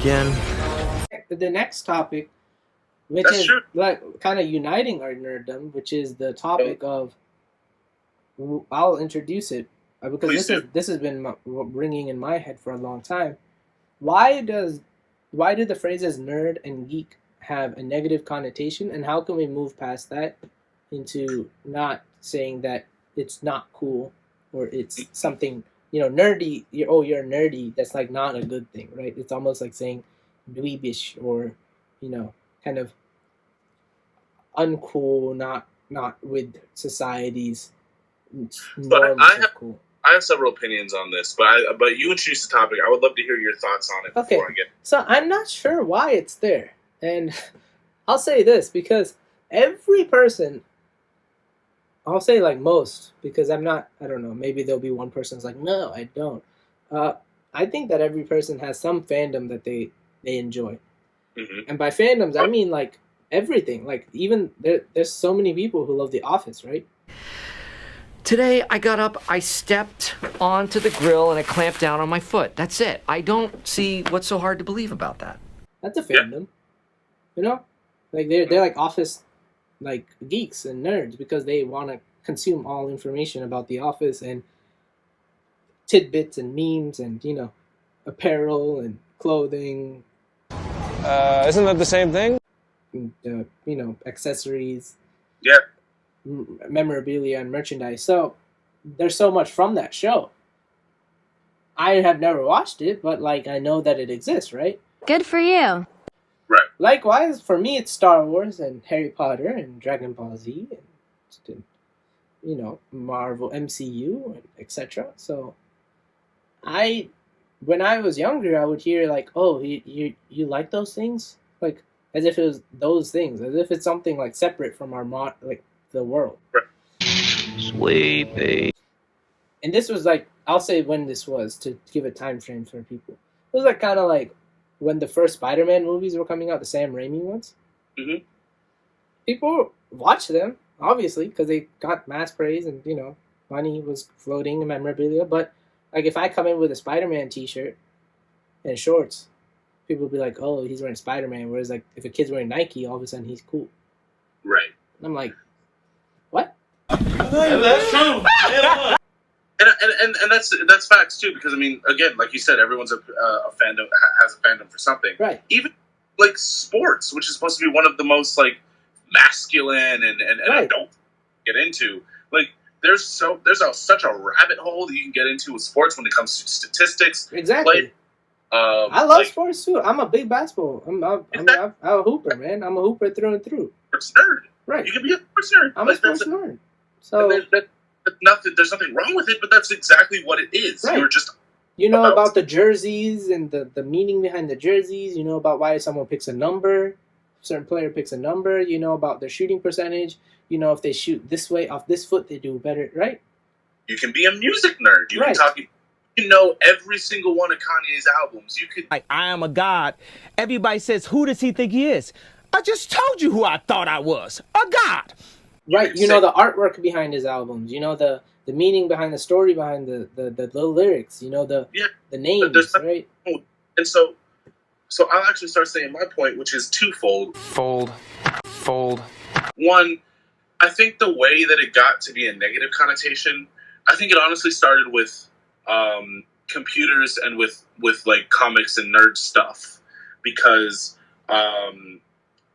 again. The next topic, which That's is true. like kind of uniting our nerddom, which is the topic of. I'll introduce it because Please this has been ringing in my head for a long time. Why do the phrases nerd and geek have a negative connotation, and how can we move past that into not saying that it's not cool or it's something nerdy? You're nerdy. That's like not a good thing, right? It's almost like saying dweebish or kind of uncool, not with society's norms of cool. I have several opinions on this, but you introduced the topic. I would love to hear your thoughts on it before I get. So I'm not sure why it's there, and I'll say this because every person, I'll say like most, because I don't know, maybe there'll be one person who's like, no, I don't. I think that every person has some fandom that they enjoy, and by fandoms I mean like everything. Like even there's so many people who love The Office, right? Today I got up, I stepped onto the grill, and I clamped down on my foot. That's it. I don't see what's so hard to believe about that. That's a fandom. Yeah. Like they're like Office like geeks and nerds because they want to consume all information about The Office and tidbits and memes and apparel and clothing. Isn't that the same thing? And, accessories. Yeah. Memorabilia and merchandise. So there's so much from that show. I have never watched it, but like I know that it exists, right? Good for you. Right. Likewise, for me, it's Star Wars and Harry Potter and Dragon Ball Z and Marvel MCU and etc. So when I was younger, I would hear like, "Oh, you like those things?" Like as if it was those things, as if it's something like separate from our the world. Sweet baby. And this was like, I'll say when this was to give a time frame for people. It was like kind of like when the first Spider-Man movies were coming out, the Sam Raimi ones. Mm-hmm. People watched them, obviously, because they got mass praise and, money was floating in memorabilia. But like if I come in with a Spider-Man t-shirt and shorts, people will be like, oh, he's wearing Spider-Man. Whereas like if a kid's wearing Nike, all of a sudden he's cool. Right. And I'm like, what? That's true. And that's facts too, because I mean, again, like you said, everyone's a fandom has a fandom for something. Right. Even like sports, which is supposed to be one of the most like masculine and right. adult get into. Like there's such a rabbit hole that you can get into with sports when it comes to statistics. Exactly. I love sports too. I'm a big basketball. I'm a hooper, man. I'm a hooper through and through. Sports nerd. Right. You can be a sports nerd. I'm a sports nerd. So there's nothing wrong with it, but that's exactly what it is. Right. You're just about the jerseys and the meaning behind the jerseys. You know about why someone picks a number, a certain player picks a number. You know about their shooting percentage. You know if they shoot this way off this foot, they do better, right? You can be a music nerd. You can talk. You know every single one of Kanye's albums. You could. I am a god. Everybody says, who does he think he is? I just told you who I thought I was. A god. Right. You know the artwork behind his albums. You know the meaning behind the story behind the lyrics. You know the names, right? And so I'll actually start saying my point, which is twofold. Fold. One, I think the way that it got to be a negative connotation, I think it honestly started with computers and with like comics and nerd stuff, because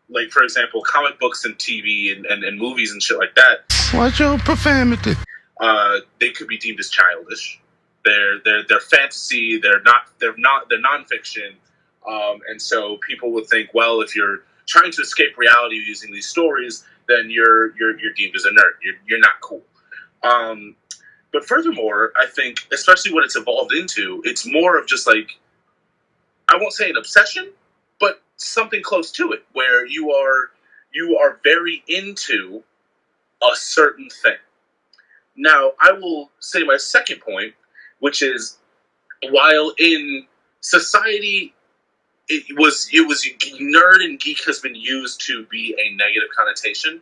like for example comic books and TV and movies and shit like that, watch your profanity, they could be deemed as childish. They're fantasy, they're nonfiction, and so people would think, well, if you're trying to escape reality using these stories, then you're deemed as a nerd. You're not cool. But furthermore, I think, especially what it's evolved into, it's more of just like, I won't say an obsession, but something close to it, where you are very into a certain thing. Now, I will say my second point, which is, while in society it was nerd and geek has been used to be a negative connotation,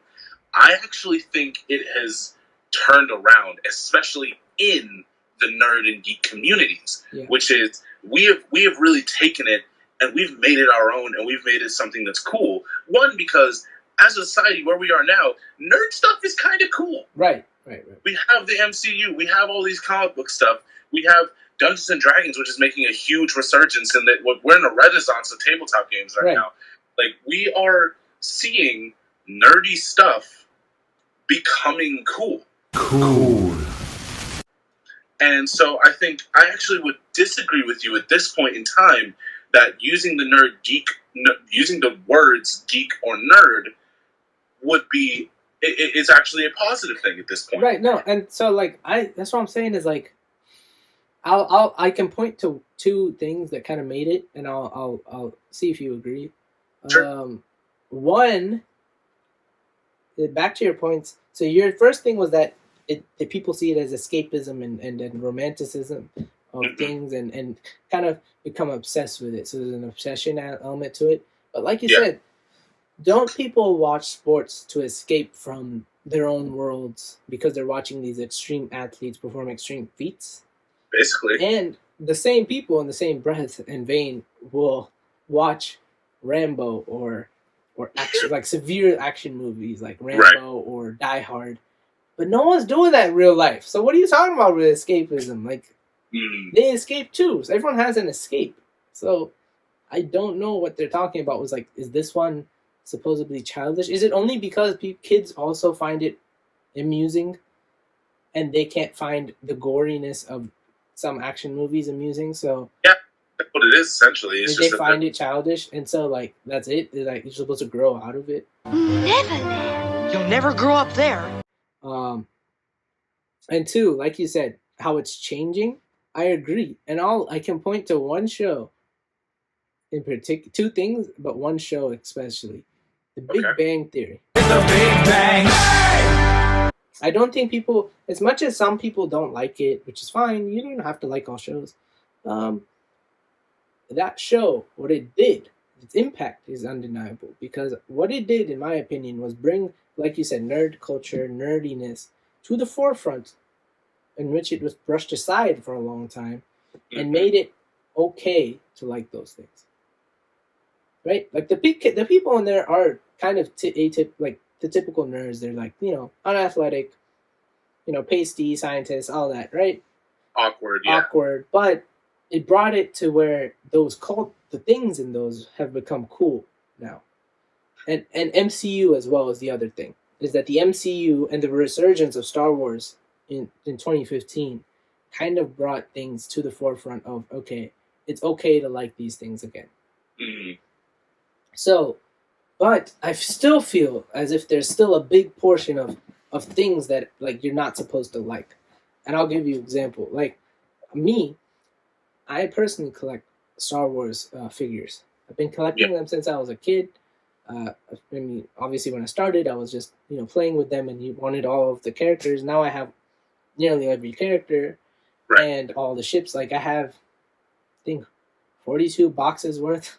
I actually think it has turned around, especially in the nerd and geek communities, which is we have really taken it and we've made it our own, and we've made it something that's cool. One, because as a society where we are now, nerd stuff is kind of cool. Right. We have the MCU. We have all these comic book stuff. We have Dungeons and Dragons, which is making a huge resurgence in that. We're in a renaissance of tabletop games right now. Like, we are seeing nerdy stuff becoming cool. Cool. And so I think I actually would disagree with you at this point in time that using using the words geek or nerd would be, it's actually a positive thing at this point. Right. No, and so like that's what I'm saying is like, I can point to two things that kind of made it, and I'll see if you agree. Sure. One, back to your points. So your first thing was that that people see it as escapism and romanticism of things, and kind of become obsessed with it. So there's an obsession element to it. But like you said, don't people watch sports to escape from their own worlds because they're watching these extreme athletes perform extreme feats? Basically. And the same people in the same breath and vein will watch Rambo or action, like severe action movies like Rambo or Die Hard. But no one's doing that in real life. So what are you talking about with escapism? Like, they escape too. So everyone has an escape. So I don't know what they're talking about. Was like, is this one supposedly childish? Is it only because kids also find it amusing and they can't find the goriness of some action movies amusing? So yeah, that's what it is essentially. It's they find it childish, and so like that's it. They're like, you're supposed to grow out of it. Never. You'll never grow up there. And two, like you said, how it's changing. I agree, and I can point to one show in particular, two things, but one show especially, The Big Bang Theory. It's the Big Bang. I don't think people, as much as some people don't like it, which is fine, you don't have to like all shows. That show, what it did, its impact is undeniable, because what it did, in my opinion, was bring, like you said, nerd culture, nerdiness to the forefront, in which it was brushed aside for a long time, and made it okay to like those things. Right? Like the people in there are kind of like the typical nerds. They're like, unathletic, pasty scientists, all that, right? Awkward, yeah. Awkward, but it brought it to where the things in those have become cool now. And MCU as well is the other thing, is that the MCU and the resurgence of Star Wars in 2015 kind of brought things to the forefront of, okay, it's okay to like these things again. Mm-hmm. So, but I still feel as if there's still a big portion of things that like you're not supposed to like. And I'll give you an example. Like me, I personally collect Star Wars figures. I've been collecting them since I was a kid. I mean, obviously when I started, I was just, playing with them, and you wanted all of the characters. Now I have nearly every character and all the ships. Like I have, I think, 42 boxes worth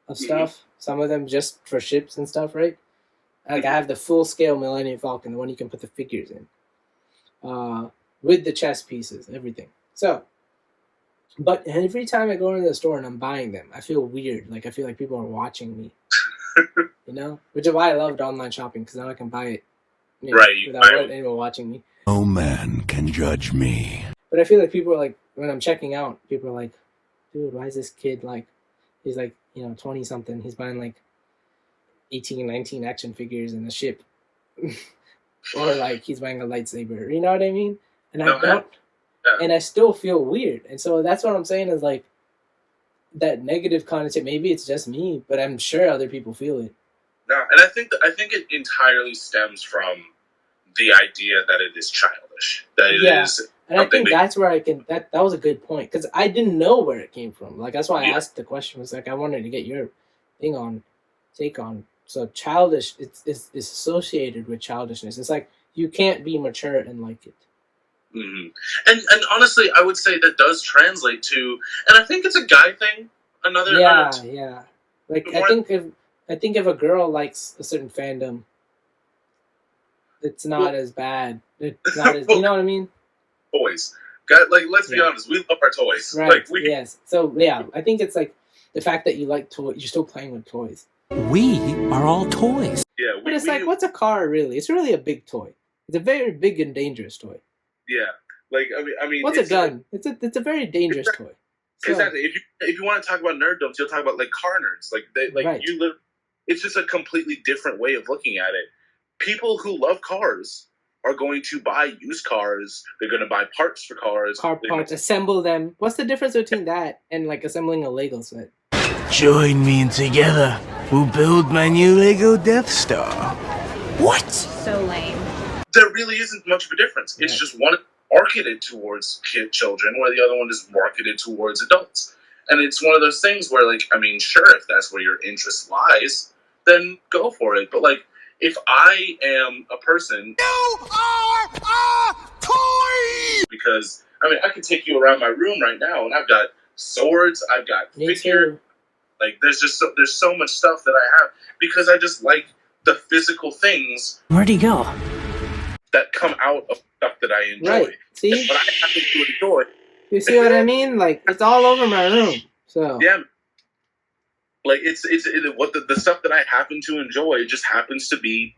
of stuff. Some of them just for ships and stuff, right? Like I have the full scale Millennium Falcon, the one you can put the figures in, with the chess pieces, everything. So, but every time I go into the store and I'm buying them, I feel weird. Like I feel like people are watching me, which is why I loved online shopping, because now I can buy it without anyone watching me. No man can judge me. But I feel like people are like, when I'm checking out, people are like, dude, why is this kid like, he's like, 20 something, he's buying like 18, 19 action figures and a ship. Or like he's buying a lightsaber, you know what I mean? And I don't, and I still feel weird. And so that's what I'm saying is like, that negative connotation, maybe it's just me, but I'm sure other people feel it. No, and I think it entirely stems from the idea that it is childish. That it is. And I think that's where that was a good point, because I didn't know where it came from. Like that's why I asked the question. Was like I wanted to get your take on. So childish, it's associated with childishness. It's like you can't be mature and like it. Mm-hmm. And honestly, I would say that does translate to, and I think it's a guy thing. Yeah. Like I think if a girl likes a certain fandom, it's not as bad. It's not as, you know what I mean? Toys, like let's be honest, we love our toys. Right. Like, yes. So yeah, I think it's like the fact that you like toys, you're still playing with toys. We are all toys. Yeah, But it's like, what's a car really? It's really a big toy. It's a very big and dangerous toy. Yeah, like I mean, What's a gun? It's a very dangerous toy. So, exactly. If you want to talk about nerddoms, you'll talk about like car nerds. Like Right. you live. It's just a completely different way of looking at it. People who love cars are going to buy used cars. They're going to buy parts for cars. car parts, assemble them. What's the difference between that and like assembling a Lego set? Join me and together we'll build my new Lego Death Star. What? So lame. There really isn't much of a difference. It's just one is marketed towards children, where the other one is marketed towards adults. And it's one of those things where, like, I mean, sure, if that's where your interest lies, then go for it. But, like, if I am a person... You are a toy! Because, I mean, I can take you around my room right now, and I've got swords, I've got figures. Like, there's so much stuff that I have, because I just like the physical things... Where'd he go? ...that come out of stuff that I enjoy. Right. See? But I happen to enjoy... You see what I mean? Like, it's all over my room. So yeah, like it's what the stuff that I happen to enjoy just happens to be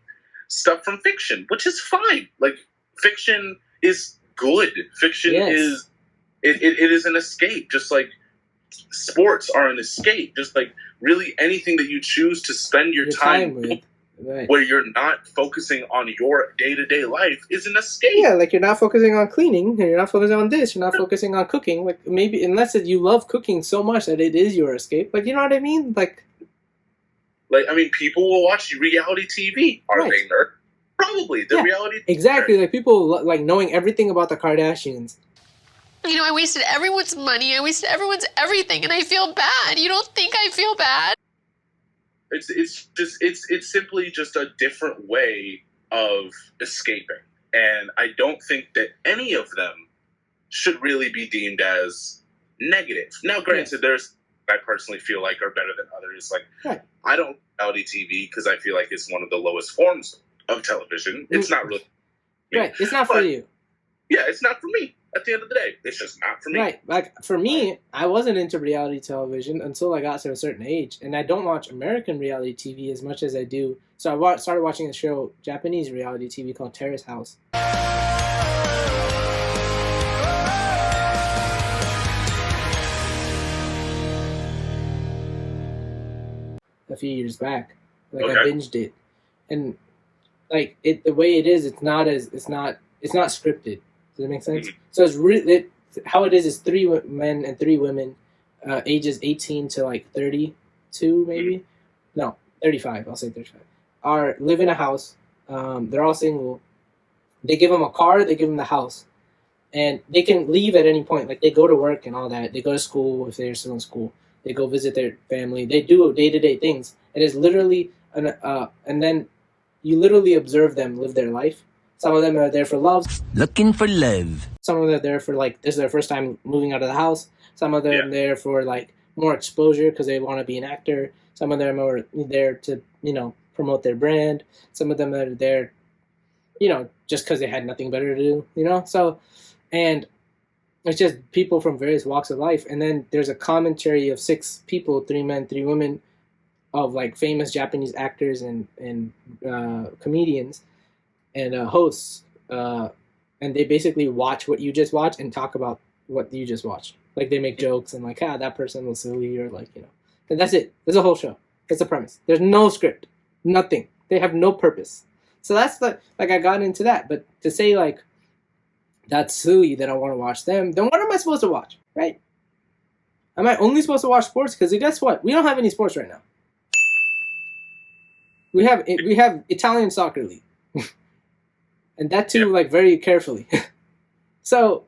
stuff from fiction, which is fine. Like, fiction is good. Fiction is it is an escape, just like sports are an escape. Just like really anything that you choose to spend your time with. Right. Where you're not focusing on your day-to-day life is an escape. Yeah, like you're not focusing on cleaning, and you're not focusing on this, you're not focusing on cooking. Like maybe unless you love cooking so much that it is your escape. Like, you know what I mean? Like I mean, people will watch reality TV. Are they nerd? Probably. The reality exactly nerd. Like people like knowing everything about the Kardashians. You know, I wasted everyone's money, I wasted everyone's everything, and I feel bad. You don't think I feel bad? It's simply just a different way of escaping, and I don't think that any of them should really be deemed as negative. Now, granted, there's I personally feel like are better than others. Like I don't reality TV because I feel like it's one of the lowest forms of television. It's not really It's not for you. Yeah, it's not for me. At the end of the day, it's just not for me. Right. Like, for me, I wasn't into reality television until I got to a certain age. And I don't watch American reality TV as much as I do. So I started watching a show, Japanese reality TV called Terrace House. A few years back. Like, I binged it. And, like, the way it is, it's not scripted. Does that make sense? Mm-hmm. So it's really how it is 3 men and 3 women, ages 18 to like 32, maybe. No, 35. I'll say 35. Live in a house. They're all single. They give them a car. They give them the house, and they can leave at any point. Like, they go to work and all that. They go to school if they're still in school. They go visit their family. They do day-to-day things. It is literally and then you literally observe them live their life. Some of them are there for love. Looking for love. Some of them are there for, like, this is their first time moving out of the house. Some of them are there for, like, more exposure because they want to be an actor. Some of them are there to, promote their brand. Some of them are there, just because they had nothing better to do, So, and it's just people from various walks of life. And then there's a commentary of 6 people, 3 men, 3 women, of, like, famous Japanese actors and comedians. And hosts, and they basically watch what you just watched and talk about what you just watched. Like, they make jokes and like, that person was silly, or like, and that's it. There's a whole show. That's the premise. There's no script, nothing. They have no purpose. So that's like I got into that. But to say like that's silly that I want to watch them, then what am I supposed to watch, right? Am I only supposed to watch sports? Because guess what? We don't have any sports right now. We have Italian soccer league. And that too, like, very carefully. So,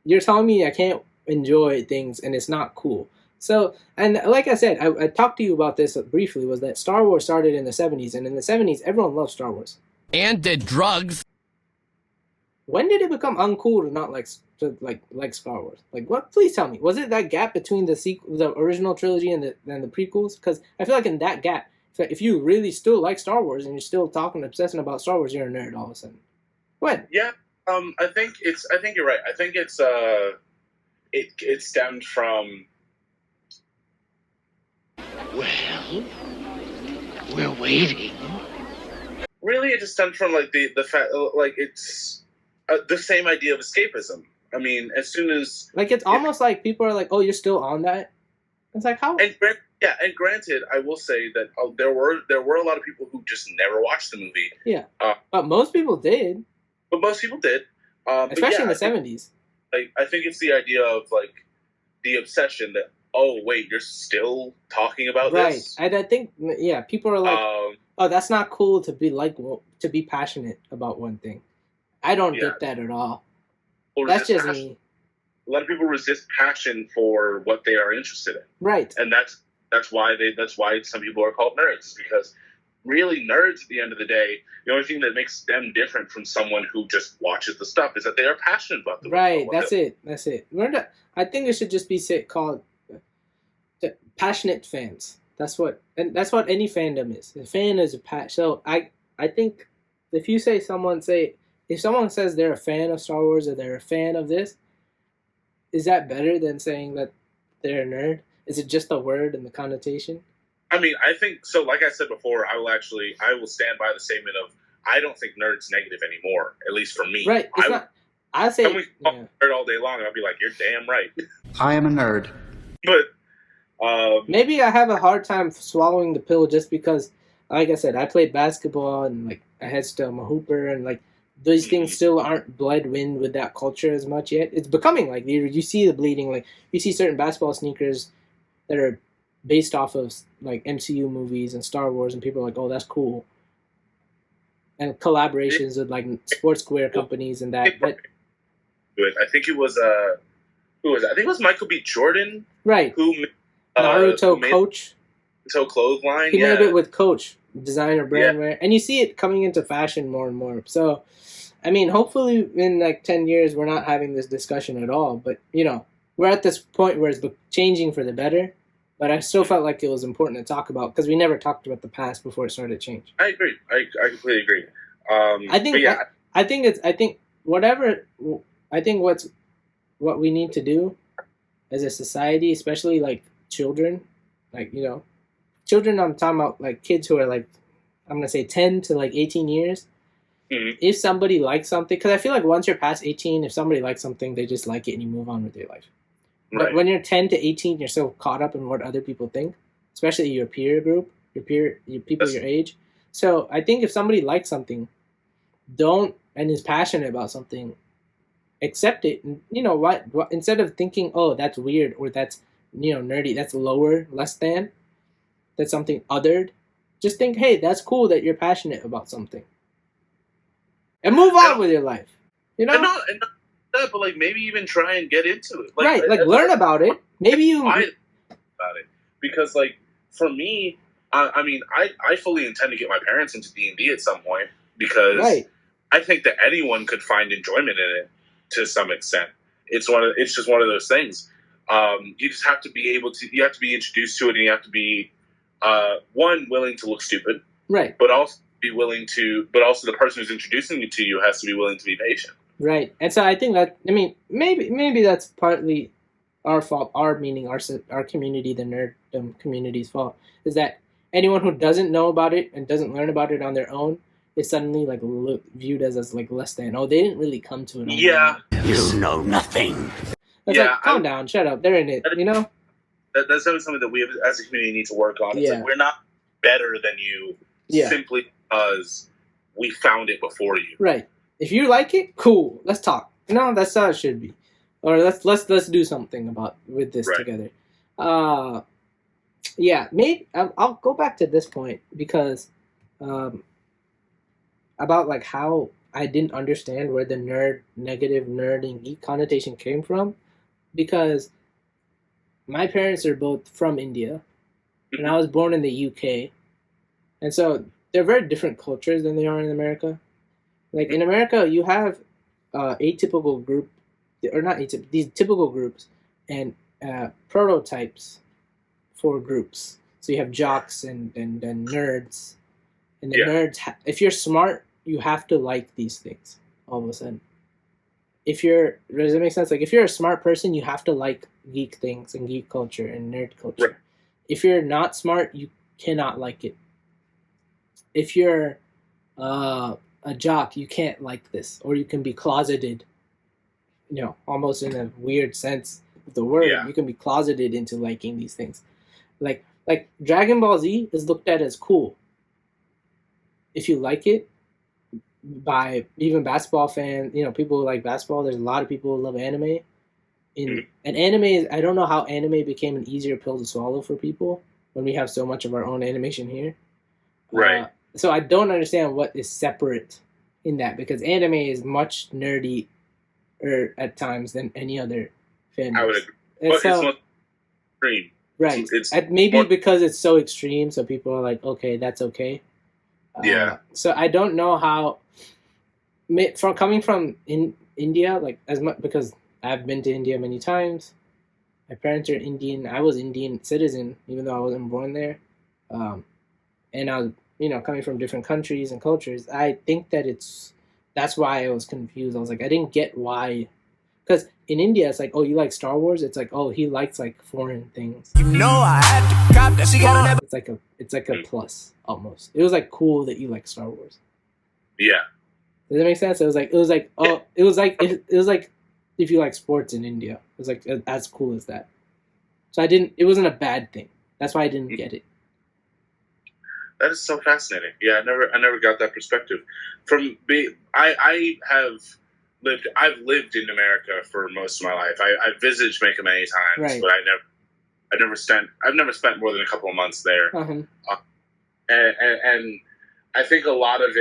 you're telling me I can't enjoy things and it's not cool. So, and like I said, I talked to you about this briefly, was that Star Wars started in the 70s. And in the 70s, everyone loved Star Wars. And did drugs. When did it become uncool to not like Star Wars? Like, what? Please tell me. Was it that gap between the original trilogy and the prequels? Because I feel like in that gap, if you really still like Star Wars and you're still obsessing about Star Wars, you're a nerd all of a sudden. What? Yeah, I think you're right. I think it's it stemmed from Well, we're waiting. Really, it just stems from like the fact, like it's the same idea of escapism. I mean, as soon as Like it's almost like people are like, "Oh, you're still on that." It's like how? and granted, I will say that there were a lot of people who just never watched the movie. Yeah, but most people did, But most people did, especially in the '70s. Like I think it's the idea of like the obsession that wait, you're still talking about Right, this, and I think people are like, "Oh, that's not cool to be passionate about one thing." I don't get that at all. That's just me. A lot of people resist passion for what they are interested in, Right? and that's why some people are called nerds, because really nerds at the end of the day, the only thing that makes them different from someone who just watches the stuff is that they are passionate about the Right. That's it. I think it should just be called passionate fans. That's what any fandom is. A fan is a passion. So I think if someone says they're a fan of Star Wars or they're a fan of this, is that better than saying that they're a nerd? Is it just a word and the connotation? I mean, I think so. Like I said before, I will stand by the statement of I don't think nerd's negative anymore. At least for me, right? It's not. I say someone can call me nerd all day long, and I'll be like, "You're damn right." I am a nerd. But maybe I have a hard time swallowing the pill just because, like I said, I played basketball and like I had I'm a hooper and like these things still aren't bled in with that culture as much yet. It's becoming like you see the bleeding. Like you see certain basketball sneakers that are based off of like MCU movies and Star Wars, and people are like, "Oh, that's cool." And collaborations with like sportswear companies and that. But I think it was who was it? I think it was Michael B. Jordan, right? Who Naruto made Coach. Naruto clothesline. He made it with Coach, designer brand wear, and you see it coming into fashion more and more. So, I mean, hopefully in like 10 years we're not having this discussion at all. But we're at this point where it's changing for the better. But I still felt like it was important to talk about because we never talked about the past before it started to change. I agree. I completely agree. I think what we need to do as a society, especially like children, like children. I'm talking about like kids who are like, I'm gonna say 10 to like 18 years. Mm-hmm. If somebody likes something, because I feel like once you're past 18, if somebody likes something, they just like it and you move on with their life. Right. But when you're 10 to 18, you're so caught up in what other people think, especially your peer group, your people your age. So I think if somebody likes something, and is passionate about something, accept it. And what instead of thinking, oh, that's weird or that's nerdy, that's lower, less than, that's something othered, just think, hey, that's cool that you're passionate about something, and move on with your life. But like maybe even try and get into it. Learn about it. Maybe you about it, because like for me, I mean, I fully intend to get my parents into D&D at some point because I think that anyone could find enjoyment in it to some extent. It's just one of those things. You just have to be you have to be introduced to it, and you have to be willing to look stupid, right? But also the person who's introducing it to you has to be willing to be patient. Right, and so I think that maybe that's partly our fault. Our community, the nerddom community's fault, is that anyone who doesn't know about it and doesn't learn about it on their own is suddenly like viewed as like less than. Oh, they didn't really come to it. Yeah, you know nothing. It's like calm down, shut up. They're in it, That's something that we as a community need to work on. It's like we're not better than you simply because we found it before you. Right. If you like it, cool. Let's talk. That's how it should be. Or let's do something with this together. Maybe I'll go back to this point because about like how I didn't understand where the negative nerd and geek connotation came from, because my parents are both from India and I was born in the UK, and so they're very different cultures than they are in America. Like in America, you have these typical groups and prototypes for groups. So you have jocks and nerds, and the nerds. If you're smart, you have to like these things. All of a sudden, does that make sense? Like if you're a smart person, you have to like geek things and geek culture and nerd culture. Right. if you're not smart, you cannot like it. If you're a jock, you can't like this, or you can be closeted. Almost in a weird sense of the word, you can be closeted into liking these things. Like Dragon Ball Z is looked at as cool if you like it by even basketball fans. People who like basketball. There's a lot of people who love anime. And anime, I don't know how anime became an easier pill to swallow for people when we have so much of our own animation here. Right. So I don't understand what is separate in that, because anime is much nerdy at times than any other fandom. I would agree. But it's more extreme. Right. It's maybe more, because it's so extreme, so people are like, okay, that's okay. Yeah. So I don't know how, coming from India, like as much, because I've been to India many times. My parents are Indian. I was Indian citizen, even though I wasn't born there. And I was, coming from different countries and cultures. I think that's why I was confused. I was like, I didn't get why. Because in India, it's like, oh, you like Star Wars? It's like, oh, he likes like foreign things. I had to cop that. She got It's like a plus almost. It was like cool that you like Star Wars. Yeah. Does that make sense? It was like if you like sports in India. It was like as cool as that. So it wasn't a bad thing. That's why I didn't get it. That is so fascinating. Yeah, I never got that perspective. I've lived in America for most of my life. I visited Jamaica many times, right. But I've never spent more than a couple of months there. Uh-huh. And I think a lot of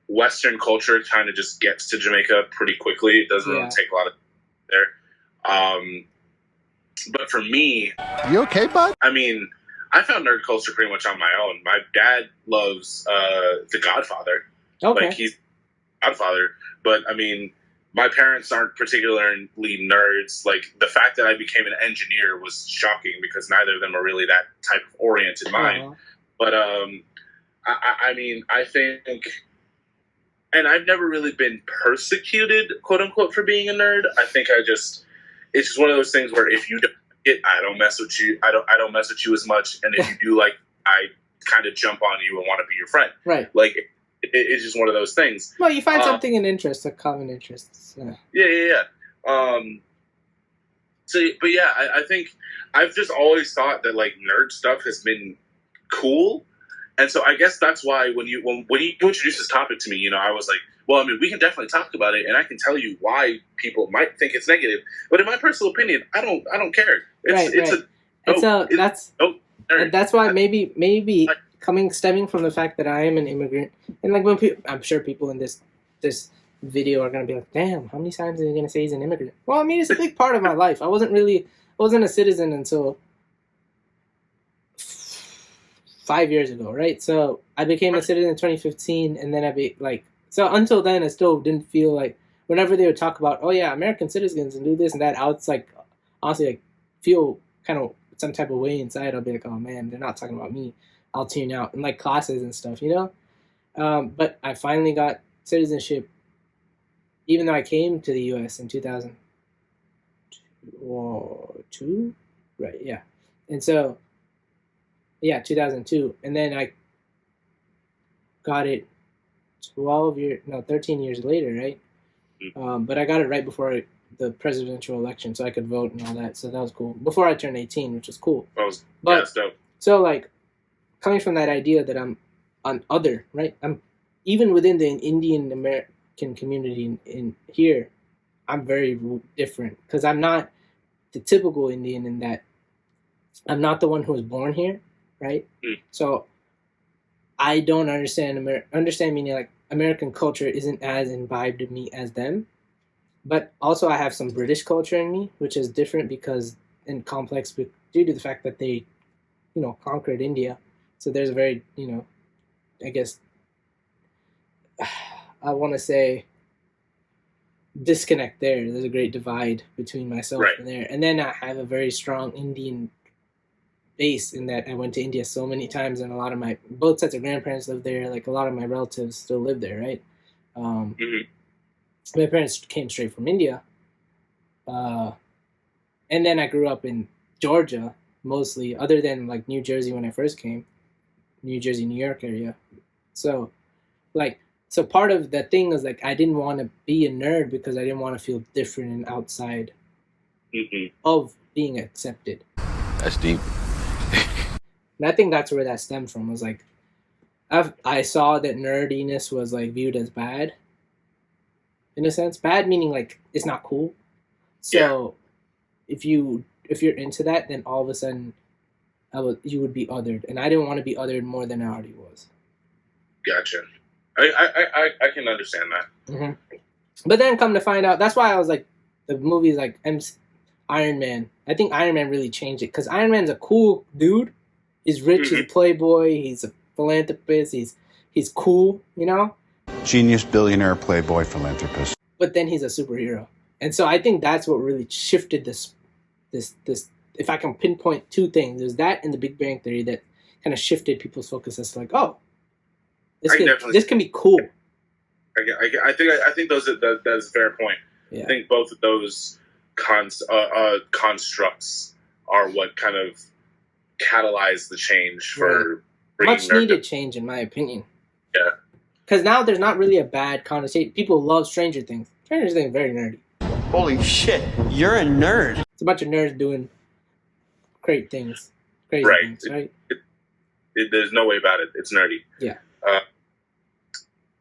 Western culture kind of just gets to Jamaica pretty quickly. It doesn't really take a lot of there. But for me, You okay, bud? I mean, I found nerd culture pretty much on my own. My dad loves The Godfather. Okay. Like, he's Godfather. But, I mean, my parents aren't particularly nerds. Like, the fact that I became an engineer was shocking because neither of them are really that type of oriented mind. Uh-huh. But, I mean, I think... And I've never really been persecuted, quote unquote, for being a nerd. I think it's just one of those things where if you don't get, I don't mess with you. I don't mess with you as much. And if you do, like, I kind of jump on you and want to be your friend. Right. Like, it's just one of those things. Well, you find something in interest, a common interest. Yeah. But yeah, I think I've just always thought that like nerd stuff has been cool. And so I guess that's why when you introduced this topic to me, I was like, well, I mean, we can definitely talk about it, and I can tell you why people might think it's negative. But in my personal opinion, I don't care. That's why maybe stemming from the fact that I am an immigrant, and like I'm sure people in this video are gonna be like, damn, how many times are you gonna say he's an immigrant? Well, I mean, it's a big part of my life. I wasn't a citizen until 5 years ago, right? So I became a citizen in 2015, and then so until then, I still didn't feel like whenever they would talk about, oh yeah, American citizens and do this and that, I would like honestly like feel kind of some type of way inside. I'll be like, oh man, they're not talking about me. I'll tune out in like classes and stuff, But I finally got citizenship, even though I came to the U.S. in 2002, right? Yeah, and so. Yeah, 2002. And then I got it 13 years later, right? But I got it right before the presidential election, so I could vote and all that. So that was cool. Before I turned 18, which was cool. That's dope. So, like, coming from that idea that I'm an other, right? I'm even within the Indian American community in here, I'm very different. Because I'm not the typical Indian in that I'm not the one who was born here. Right? So I don't understand meaning like American culture isn't as imbibed in me as them. But also I have some British culture in me, which is different and complex due to the fact that they, conquered India. So there's a very, I guess I want to say disconnect there. There's a great divide between myself and there. And then I have a very strong Indian base in that I went to India so many times, and both sets of grandparents live there. Like a lot of my relatives still live there, right? My parents came straight from India, and then I grew up in Georgia, mostly, other than like New Jersey when I first came, New Jersey, New York area. So, like, so part of the thing is like I didn't want to be a nerd because I didn't want to feel different and outside of being accepted. That's deep. And I think that's where that stemmed from. Was like, I saw that nerdiness was like viewed as bad. In a sense, bad meaning like it's not cool. So, if you're into that, then all of a sudden, you would be othered, and I didn't want to be othered more than I already was. Gotcha. I can understand that. Mm-hmm. But then come to find out, that's why I was like, the movies like Iron Man. I think Iron Man really changed it because Iron Man's a cool dude. He's rich, he's a playboy, he's a philanthropist, he's cool, you know? Genius, billionaire, playboy, philanthropist. But then he's a superhero. And so I think that's what really shifted this if I can pinpoint two things, there's that and the Big Bang Theory that kind of shifted people's focus as to like, oh, this can be cool. I think that is a fair point. Yeah. I think both of those constructs are what kind of catalyzed the change for much needed change, in my opinion. Yeah. Because now there's not really a bad connotation. People love Stranger Things. Stranger Things is very nerdy. Holy shit, you're a nerd. It's a bunch of nerds doing great things. Crazy things, right? There's no way about it. It's nerdy. Yeah.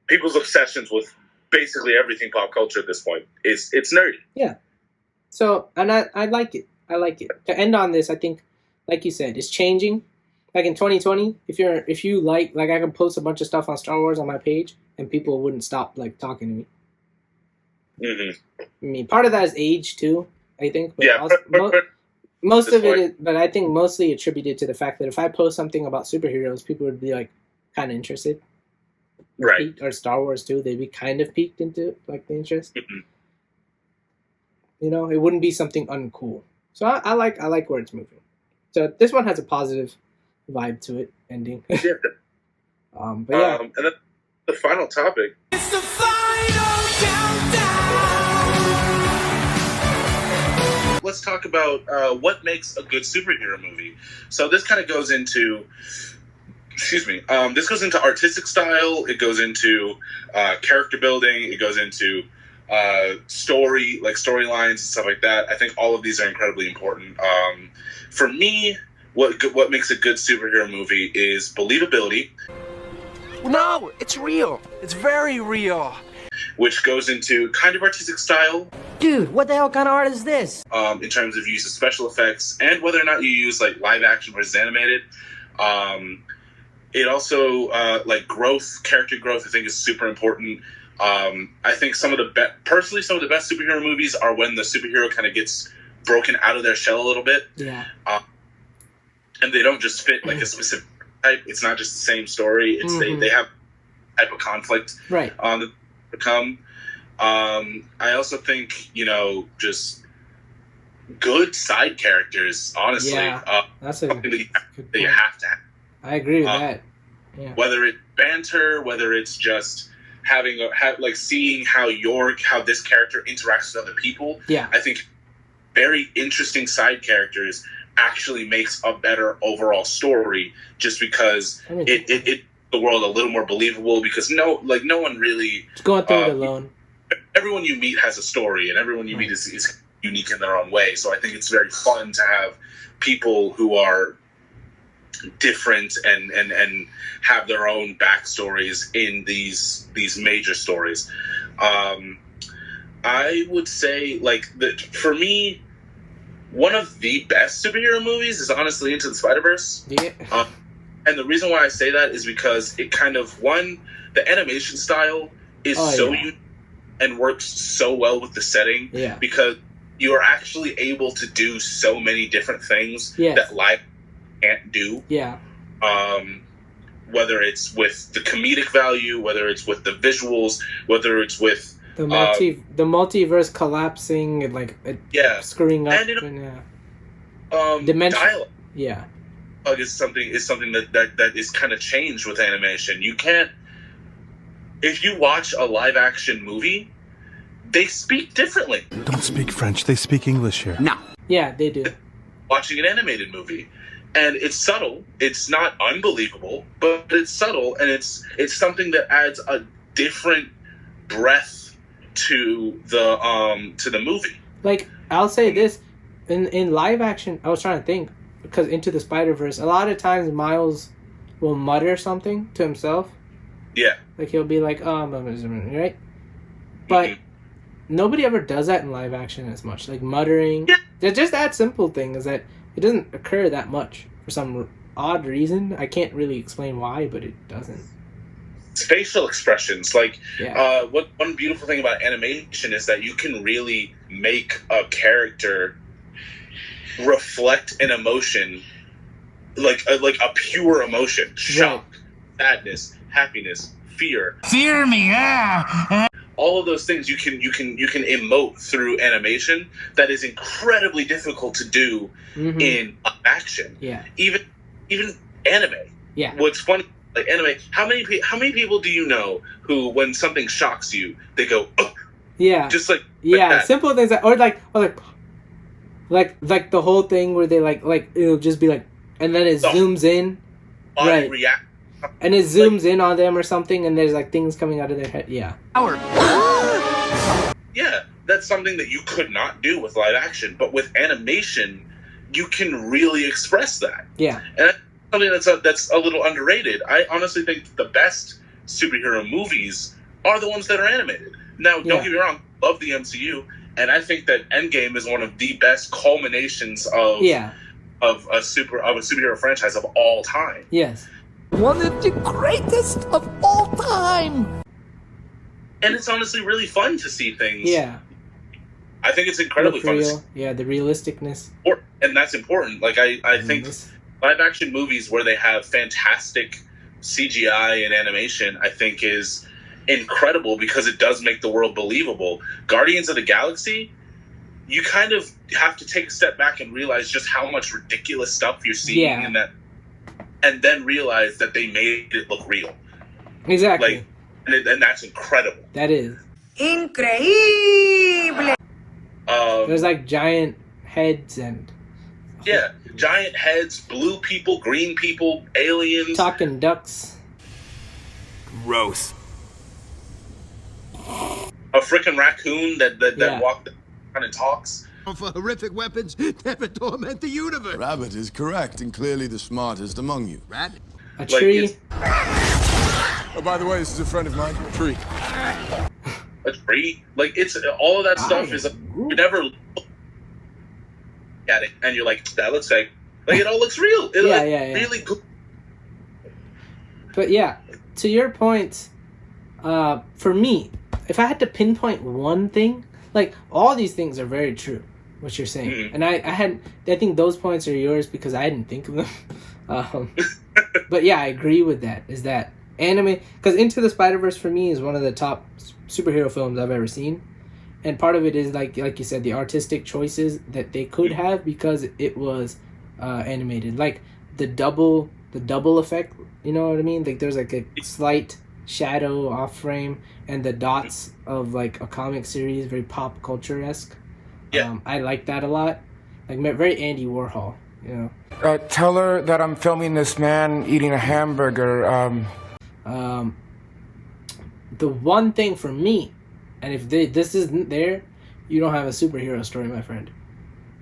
People's obsessions with basically everything pop culture at this point it's nerdy. Yeah. So, and I like it. I like it. To end on this, I think, like you said, it's changing. Like in 2020, if you like I can post a bunch of stuff on Star Wars on my page, and people wouldn't stop like talking to me. Mm-hmm. I mean, part of that is age too, I think. But yeah, also, most of point. it is, but I think mostly attributed to the fact that if I post something about superheroes, people would be like kind of interested. Right. Or Star Wars too, they'd be kind of piqued into like the interest. Mm-hmm. You know, it wouldn't be something uncool. So I like where it's moving. So this one has a positive vibe to it, ending. Yeah. But yeah. And then the final topic. It's the final countdown. Let's talk about what makes a good superhero movie. So this kind of goes into, this goes into artistic style. It goes into character building. It goes into storylines and stuff like that. I think all of these are incredibly important. For me, what makes a good superhero movie is believability. No, it's real. It's very real. Which goes into kind of artistic style. Dude, what the hell kind of art is this? In terms of use of special effects and whether or not you use like live action versus animated. It also character growth I think is super important. I think some of the best superhero movies are when the superhero kind of gets broken out of their shell a little bit. Yeah. And they don't just fit like a specific type. It's not just the same story. It's they have type of conflict that become. I also think, just good side characters, honestly. That's something that you have to have. I agree with that. Yeah. Whether it's banter, whether it's just seeing how this character interacts with other people. Yeah. I think very interesting side characters actually makes a better overall story, just because it the world a little more believable, because no one really it's going through it alone. Everyone you meet has a story, and everyone you meet is unique in their own way. So I think it's very fun to have people who are different and have their own backstories in these major stories. I would say for me, one of the best superhero movies is honestly Into the Spider-Verse. Yeah. And the reason why I say that is because it kind of, the animation style is unique and works so well with the setting. Yeah. Because you are actually able to do so many different things that live can't do. Yeah. Whether it's with the comedic value, whether it's with the visuals, whether it's with the multiverse collapsing and screwing up, and dimension. Dialogue. Yeah. Is something that is kind of changed with animation. You can't, if you watch a live action movie, they speak differently. Don't speak French, they speak English here. No. Yeah, they do. watching an animated movie. And it's subtle. It's not unbelievable, but it's subtle, and it's something that adds a different breath to the movie. Like, I'll say this, in live action, I was trying to think, because Into the Spider-Verse, a lot of times Miles will mutter something to himself. Yeah. Like, he'll be like, right? But nobody ever does that in live action as much. Like, muttering. Yeah. Just that simple thing is that it doesn't occur that much for some odd reason. I can't really explain why, but it doesn't. It's facial expressions. Like, one beautiful thing about animation is that you can really make a character reflect an emotion, like a pure emotion. Shock, sadness, happiness, fear. Fear me, yeah. All of those things you can emote through animation that is incredibly difficult to do in action. Yeah. Even anime. Yeah. What's funny, like anime, how many people do you know who, when something shocks you, they go, oh. Yeah. Just like that. Simple things or like the whole thing where they like it'll just be like, and then it zooms in. Right. React. And it zooms in on them or something, and there's like things coming out of their head. Yeah. Yeah, that's something that you could not do with live action, but with animation, you can really express that. Yeah. And that's something that's a little underrated. I honestly think the best superhero movies are the ones that are animated. Now, don't get me wrong, love the MCU, and I think that Endgame is one of the best culminations of a superhero franchise of all time. Yes. One of the greatest of all time. And it's honestly really fun to see things. Yeah. I think it's incredibly fun. Yeah, the realisticness. And that's important. Like, I think live action movies where they have fantastic CGI and animation, I think is incredible because it does make the world believable. Guardians of the Galaxy, you kind of have to take a step back and realize just how much ridiculous stuff you're seeing in that, and then realize that they made it look real. Exactly. Like, and that's incredible. That is. Increíble. There's like giant heads and... Yeah, giant heads, blue people, green people, aliens. Talking ducks. Gross. A freaking raccoon that walked around and talks. For horrific weapons, never torment the universe. Rabbit is correct and clearly the smartest among you. Rabbit? A tree. Oh, by the way, this is a friend of mine. A tree. A tree? Like, it's all of that stuff is... You never look at it and you're like, that looks like it all looks real. It really good. But yeah, to your point, for me, if I had to pinpoint one thing, like, all these things are very true, what you're saying. And I think those points are yours because I didn't think of them. But yeah, I agree with that. Is that anime? Because Into the Spider-Verse for me is one of the top superhero films I've ever seen. And part of it is, like you said, the artistic choices that they could have because it was animated. Like, the double effect, you know what I mean? Like, there's like a slight shadow off frame and the dots of like a comic series, very pop culture-esque. Yeah. I like that a lot. Like, very Andy Warhol, you know? Tell her that I'm filming this man eating a hamburger. The one thing for me, and if this isn't there, you don't have a superhero story, my friend,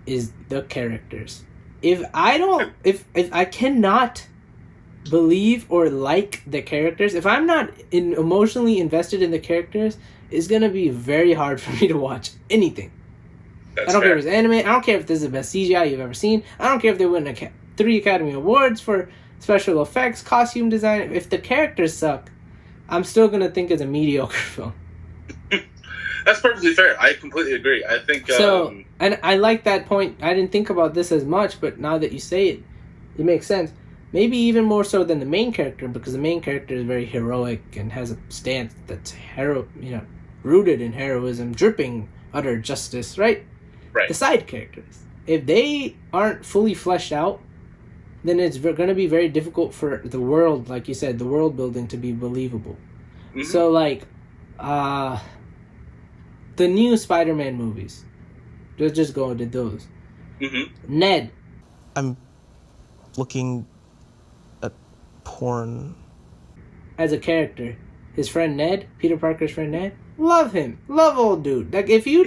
is the characters. If I cannot believe or like the characters, if I'm not emotionally invested in the characters, it's gonna be very hard for me to watch anything. I don't care if it's anime. I don't care if this is the best CGI you've ever seen. I don't care if they win 3 Academy Awards for special effects, costume design. If the characters suck, I'm still gonna think it's a mediocre film. That's perfectly fair. I completely agree. I think so. And I like that point. I didn't think about this as much, but now that you say it, it makes sense. Maybe even more so than the main character, because the main character is very heroic and has a stance that's rooted in heroism, dripping utter justice, right? Right. The side characters, if they aren't fully fleshed out, then it's going to be very difficult for the world, like you said, the world building to be believable. Mm-hmm. So, like, the new Spider-Man movies, let's just go into those. Mm-hmm. Ned, I'm looking at porn. As a character, his friend Ned, Peter Parker's friend Ned, love him. Love old dude. Like, if he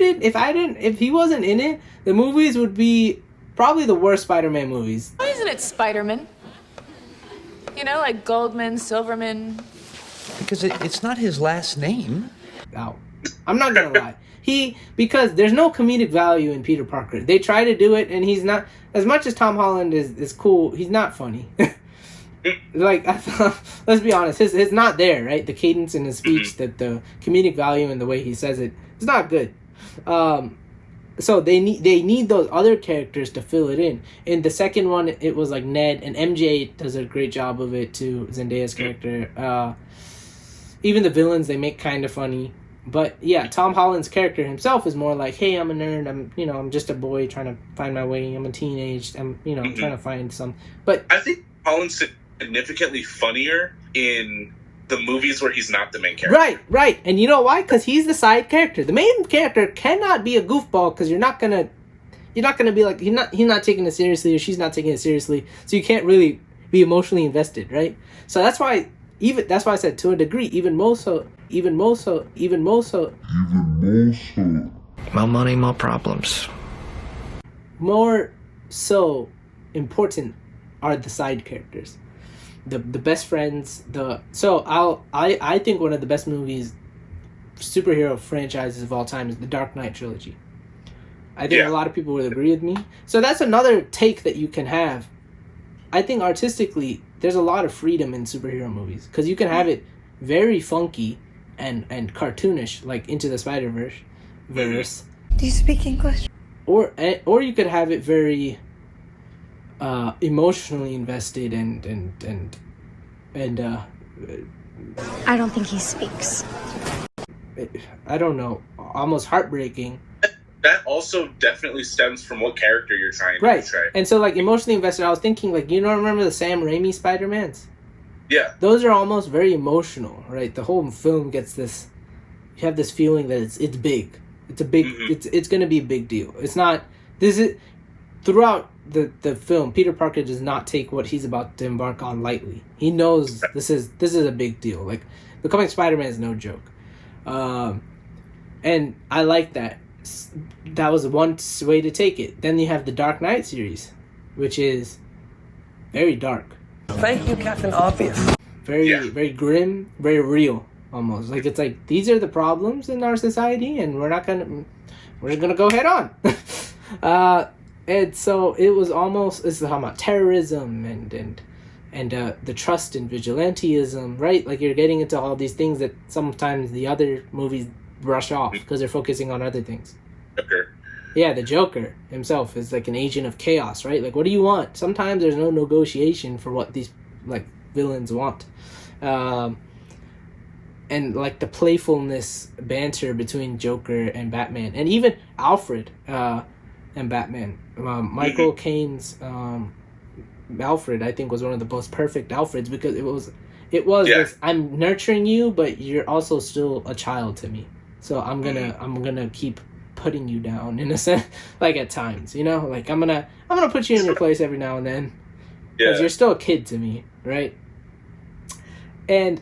wasn't in it, the movies would be probably the worst Spider-Man movies. Why isn't it Spider-Man? You know, like Goldman, Silverman. Because it's not his last name. No, I'm not gonna lie. Because there's no comedic value in Peter Parker. They try to do it, and he's not, as much as Tom Holland is cool, he's not funny. Like, let's be honest, his not there, right? The cadence in his speech, the comedic value in the way he says it, is not good. So they need those other characters to fill it in. In the second one, it was like Ned, and MJ does a great job of it too. Zendaya's character, even the villains they make kind of funny. But yeah, Tom Holland's character himself is more like, hey, I'm a nerd. I'm just a boy trying to find my way. I'm a teenage. I'm trying to find some. But I think Holland's significantly funnier in the movies where he's not the main character. Right. And you know why? Because he's the side character. The main character cannot be a goofball because you're not gonna be like, he's not taking it seriously, or she's not taking it seriously. So you can't really be emotionally invested, right? So that's why I said, to a degree, even more so. More money, more problems. More so important are the side characters. The best friends, I think one of the best superhero franchises of all time is the Dark Knight trilogy. I think a lot of people would agree with me. So that's another take that you can have. I think artistically, there's a lot of freedom in superhero movies, because you can have it very funky and cartoonish, like Into the Spider-Verse. Do you speak English? Or you could have it very emotionally invested and I don't think he speaks. I don't know, almost heartbreaking. That also definitely stems from what character you're trying to portray. And so, like, emotionally invested, I was thinking, like, remember the Sam Raimi Spider-Mans? Yeah. Those are almost very emotional, right? The whole film gets this, you have this feeling that it's big. It's a big, it's going to be a big deal. It's not, throughout the film, Peter Parker does not take what he's about to embark on lightly. He knows this is a big deal. Like, becoming Spider-Man is no joke. And I like that. That was one way to take it. Then you have the Dark Knight series, which is very dark. Thank you, Captain Obvious. Very grim, very real, almost. Like, it's like, these are the problems in our society, and we're gonna go head on. And so it was almost, it's talking about terrorism and the trust in vigilantism, right? Like, you're getting into all these things that sometimes the other movies brush off because they're focusing on other things. Joker. Yeah, the Joker himself is like an agent of chaos, right? Like, what do you want? Sometimes there's no negotiation for what these, like, villains want. And, like, the playfulness, banter between Joker and Batman. And even Alfred and Batman. Michael Caine's Alfred, I think, was one of the most perfect Alfreds, because it was this, I'm nurturing you, but you're also still a child to me. So I'm gonna keep putting you down, in a sense, like, at times, like, I'm gonna put you in your place every now and then, because you're still a kid to me, right? And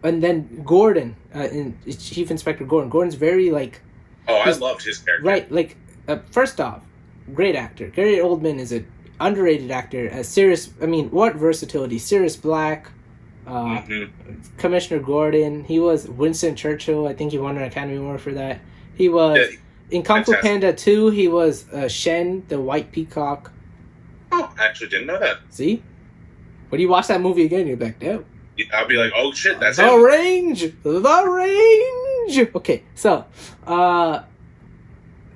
then Gordon, Chief Inspector Gordon's very, like, I loved his character, right? Like, first off, great actor. Gary Oldman is an underrated actor. What versatility! Sirius Black, Commissioner Gordon. He was Winston Churchill. I think he won an Academy Award for that. He was in Kung Fu Panda 2. He was Shen, the White Peacock. Oh, I actually didn't know that. See, when you watch that movie again, you're like, no. I'll be like, oh shit, that's the him. The range. Okay, so,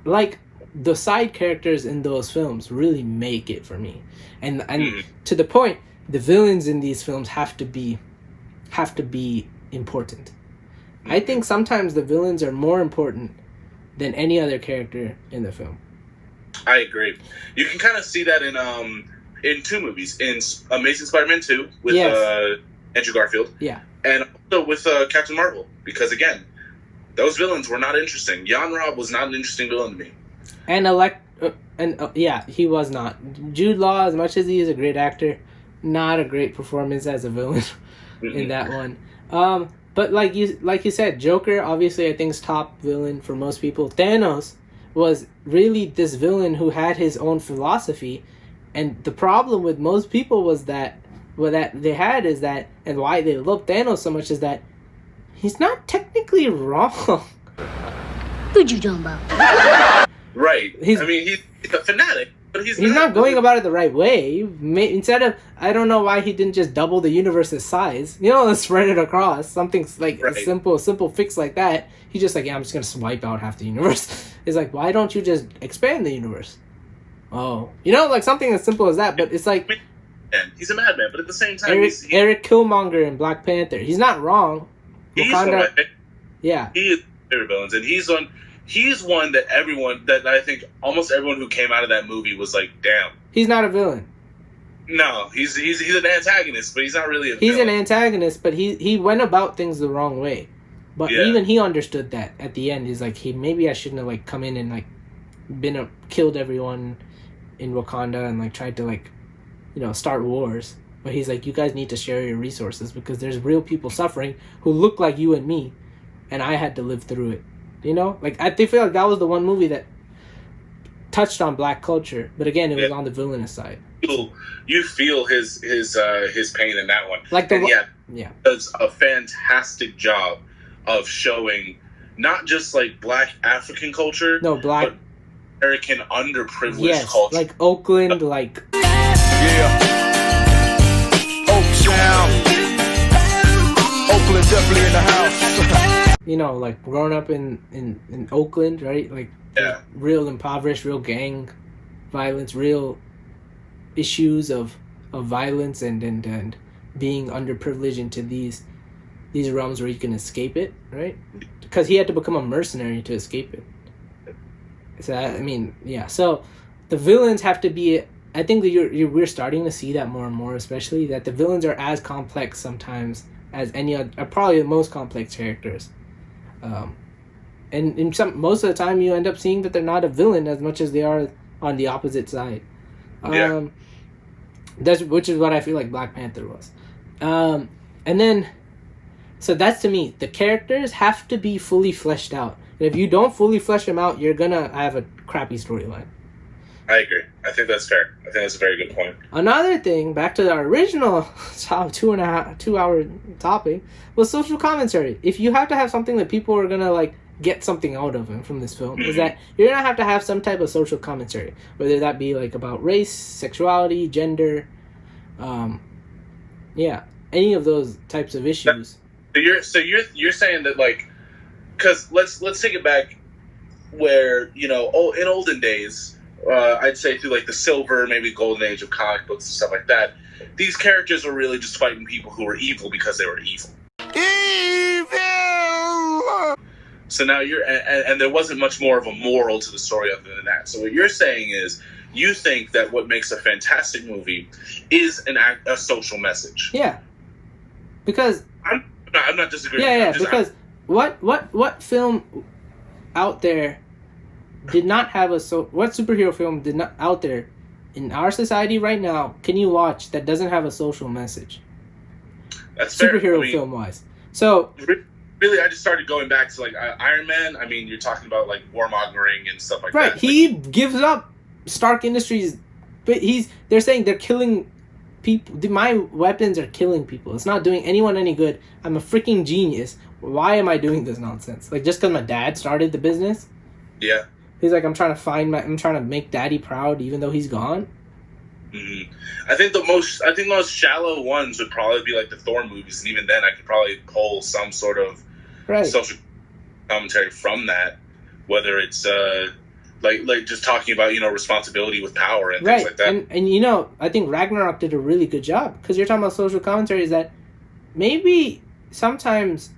like, the side characters in those films really make it for me, and to the point, the villains in these films have to be important. I think sometimes the villains are more important than any other character in the film. I agree. You can kind of see that in two movies, in Amazing Spider-Man 2 with Andrew Garfield, and also with Captain Marvel, because again, those villains were not interesting. Jan Robb was not an interesting villain to me. And And yeah, he was not. Jude Law, as much as he is a great actor, not a great performance as a villain in that one. But like you said, Joker obviously I think is top villain for most people. Thanos was really this villain who had his own philosophy, and the problem with most people was that they had is that, and why they love Thanos so much is that he's not technically wrong. What you talking about? Right. He's a fanatic, but he's not going about it the right way. Instead of, I don't know why he didn't just double the universe's size. Spread it across. Something like a simple fix like that. He's just like, yeah, I'm just going to swipe out half the universe. It's like, why don't you just expand the universe? Oh. Like something as simple as that, but it's like... He's a madman, but at the same time... Eric Killmonger in Black Panther. He's not wrong. Wakanda, yeah. He is favorite villains, and he's one that I think almost everyone who came out of that movie was like, damn. He's not a villain. No, he's an antagonist, but he's not really a villain. He's an antagonist, but he went about things the wrong way. But even he understood that at the end. He's like, maybe I shouldn't have come in and killed everyone in Wakanda and tried to start wars. But he's like, you guys need to share your resources because there's real people suffering who look like you and me, and I had to live through it. I feel like that was the one movie that touched on black culture, but again, it was on the villainous side. You feel his pain in that one. Does a fantastic job of showing not just black African culture, but American underprivileged culture. Like Oakland, Oakland definitely in the house. Growing up in Oakland, right? Real impoverished, real gang violence, real issues of violence and being underprivileged into these realms where you can escape it, right? Because he had to become a mercenary to escape it. So So the villains have to be. I think that we're starting to see that more and more, especially that the villains are as complex sometimes as any other, probably the most complex characters. And most of the time you end up seeing that they're not a villain as much as they are on the opposite side. Which is what I feel like Black Panther was. And then, so that's to me, the characters have to be fully fleshed out. And if you don't fully flesh them out, you're gonna have a crappy storyline. I agree. I think that's fair. I think that's a very good point. Another thing, back to our original 2 hour topic, was social commentary. If you have to have something that people are gonna get something out of from this film, is that you're gonna have to have some type of social commentary, whether that be about race, sexuality, gender, any of those types of issues. So you're saying that because let's take it back where in olden days. I'd say through the silver, maybe golden age of comic books and stuff like that, these characters were really just fighting people who were evil because they were evil. Evil! So now and there wasn't much more of a moral to the story other than that. So what you're saying is, you think that what makes a fantastic movie is a social message. Yeah. Because... I'm not disagreeing. Yeah, because what film out there did not have what superhero film did not out there in our society right now can you watch that doesn't have a social message? That's superhero film wise. So really, I just started going back to Iron Man. I mean, you're talking about warmongering and stuff like that. Right, he gives up Stark Industries, but they're saying they're killing people. My weapons are killing people. It's not doing anyone any good. I'm a freaking genius. Why am I doing this nonsense? Just because my dad started the business? Yeah. He's like, I'm trying to make Daddy proud, even though he's gone. Mm-hmm. I think the most shallow ones would probably be the Thor movies, and even then, I could probably pull some sort of social commentary from that, whether it's just talking about responsibility with power and things like that. And I think Ragnarok did a really good job because you're talking about social commentary. Is that maybe sometimes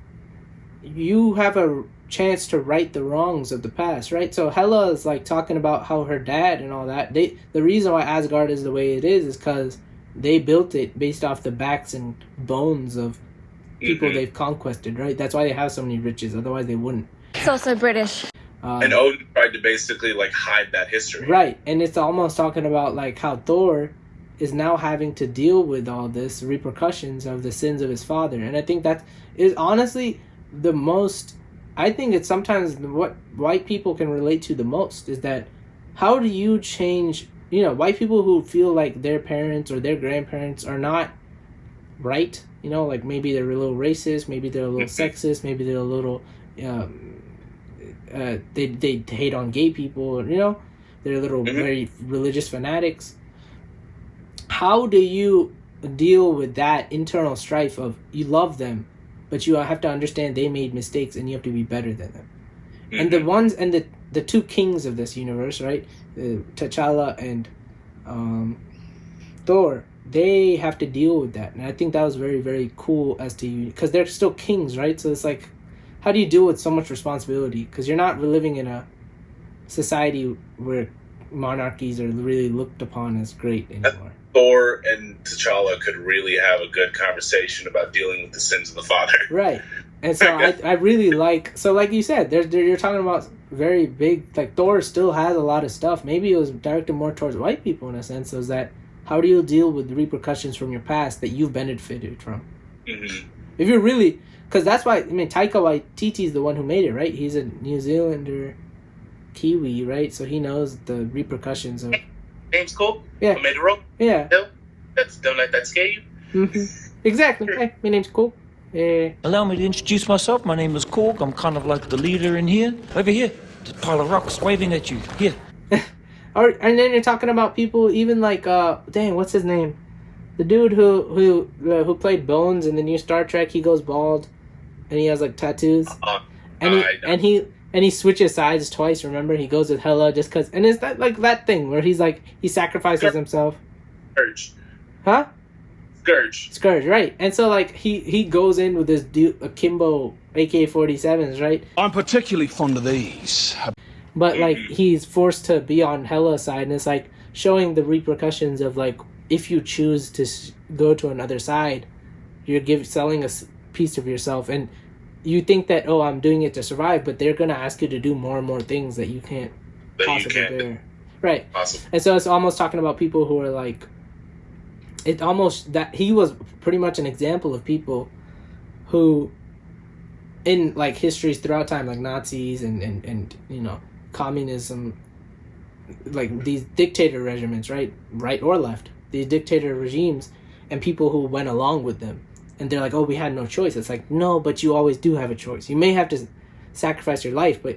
you have a chance to right the wrongs of the past, right? So Hela is talking about how her dad and all that. The reason why Asgard is the way it is because they built it based off the backs and bones of people they've conquested, right? That's why they have so many riches. Otherwise, they wouldn't. It's also British. And Odin tried to basically like hide that history. Right, and it's almost talking about like how Thor is now having to deal with all this repercussions of the sins of his father, and I think that is honestly the most. I think it's sometimes what white people can relate to the most is that how do you change? You know, white people who feel like their parents or their grandparents are not right. You know, like maybe they're a little racist, maybe they're a little sexist, maybe they're a little. They hate on gay people. You know, they're a little very religious fanatics. How do you deal with that internal strife of you love them, but you have to understand they made mistakes and you have to be better than them? And the ones and the two kings of this universe, right, T'Challa and Thor, they have to deal with that, and I think that was very, very cool as to you because they're still kings, right? So it's like, how do you deal with so much responsibility? Because you're not living in a society where monarchies are really looked upon as great anymore. Thor and T'Challa could really have a good conversation about dealing with the sins of the father. Right. And so I really like, so like you said, you're talking about very big, like Thor still has a lot of stuff. Maybe it was directed more towards white people in a sense. So is that, how do you deal with the repercussions from your past that you've benefited from? If you're really, because that's why, I mean, Taika Waititi's the one who made it, right? He's a New Zealander, Kiwi, right? So he knows the repercussions of... Name's cool. Yeah. I made a roll. Yeah. No, don't let that scare you. Exactly. Hey, my name's Cool. Allow me to introduce myself. My name is Cork. I'm kind of like the leader in here. Over here, the pile of rocks waving at you. Here. And then you're talking about people even like, dang, what's his name? The dude who played Bones in the new Star Trek. He goes bald, and he has like tattoos. And he switches sides twice. Remember, he goes with Hela just cause. And is that like that thing where he's like he sacrifices himself? Scourge. Huh? Scourge, right? And so like he goes in with this dude, Akimbo AK-47s, right? I'm particularly fond of these. But like he's forced to be on Hela's side, and it's like showing the repercussions of like if you choose to go to another side, you're selling a piece of yourself, and you think that I'm doing it to survive, but they're gonna ask you to do more and more things that you can't possibly bear. Right. Awesome. And so it's almost talking about people who are like, it almost that he was pretty much an example of people who, in like histories throughout time, like Nazis and you know communism, like these dictator regiments, right or left, these dictator regimes, and people who went along with them, and they're like, we had no choice. It's like, no, but you always do have a choice. You may have to sacrifice your life, but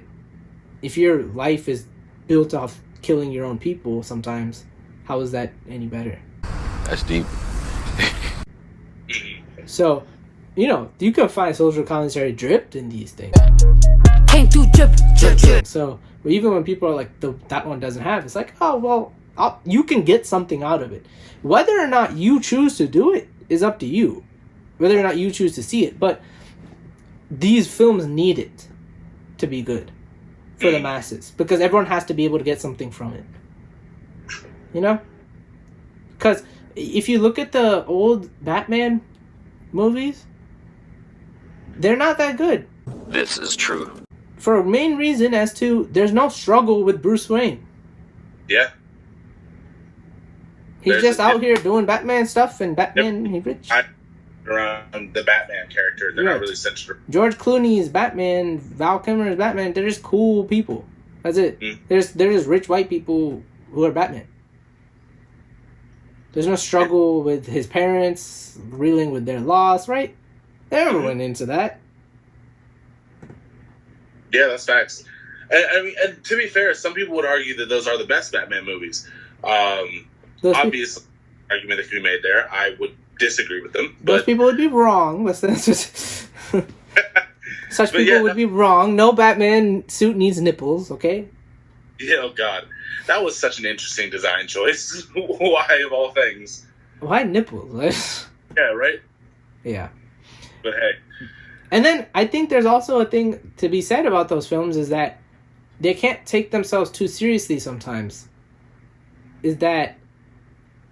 if your life is built off killing your own people, sometimes, how is that any better? That's deep. So, you know, you can find social commentary dripped in these things. Came through drip. So, but even when people are like, that one doesn't have, it's like, you can get something out of it. Whether or not you choose to do it is up to you. Whether or not you choose to see it. But these films need it to be good for the masses. Because everyone has to be able to get something from it. You know? Because if you look at the old Batman movies, they're not that good. This is true. For a main reason as to there's no struggle with Bruce Wayne. Yeah. He's just out here doing Batman stuff, and Batman, he's rich. Around the Batman character, they're not really centered. George Clooney's Batman, Val Kilmer's Batman, they're just cool people. That's it. They're just rich white people who are Batman. There's no struggle with his parents, reeling with their loss, right? They never went into that. Yeah, that's facts. And to be fair, some people would argue that those are the best Batman movies. Obvious argument that can be made there. I would disagree with them. Those people would be wrong. Such people would be wrong. No Batman suit needs nipples, okay? Yeah, oh God. That was such an interesting design choice. Why, of all things? Why nipples? Yeah, right? Yeah. But hey. And then I think there's also a thing to be said about those films is that they can't take themselves too seriously sometimes. Is that